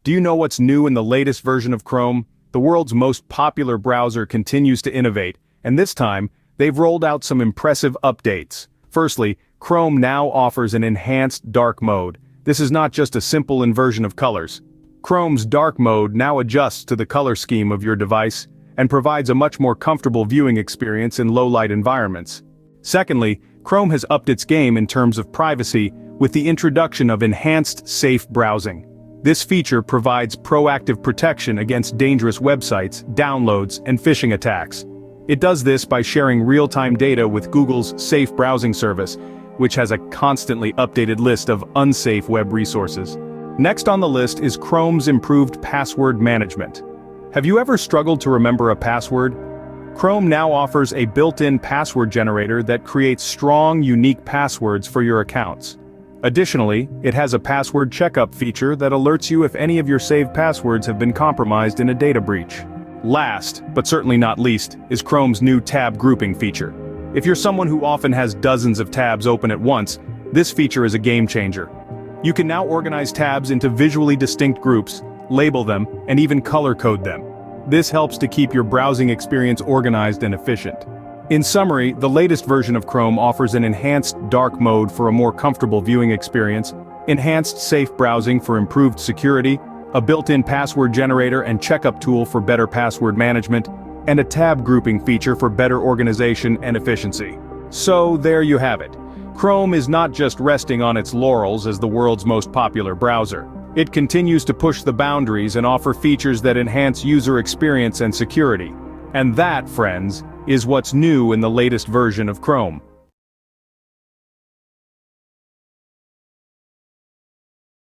Do you know what's new in the latest version of Chrome? The world's most popular browser continues to innovate, and this time, they've rolled out some impressive updates. Firstly, Chrome now offers an enhanced dark mode. This is not just a simple inversion of colors. Chrome's dark mode now adjusts to the color scheme of your device and provides a much more comfortable viewing experience in low-light environments. Secondly, Chrome has upped its game in terms of privacy with the introduction of enhanced safe browsing. This feature provides proactive protection against dangerous websites, downloads, and phishing attacks. It does this by sharing real-time data with Google's Safe Browsing service, which has a constantly updated list of unsafe web resources. Next on the list is Chrome's improved password management. Have you ever struggled to remember a password? Chrome now offers a built-in password generator that creates strong, unique passwords for your accounts. Additionally, it has a password checkup feature that alerts you if any of your saved passwords have been compromised in a data breach. Last, but certainly not least, is Chrome's new tab grouping feature. If you're someone who often has dozens of tabs open at once, this feature is a game changer. You can now organize tabs into visually distinct groups, label them, and even color code them. This helps to keep your browsing experience organized and efficient. In summary, the latest version of Chrome offers an enhanced dark mode for a more comfortable viewing experience, enhanced safe browsing for improved security, a built-in password generator and checkup tool for better password management, and a tab grouping feature for better organization and efficiency. So there you have it. Chrome is not just resting on its laurels as the world's most popular browser. It continues to push the boundaries and offer features that enhance user experience and security. And that, friends, is what's new in the latest version of Chrome.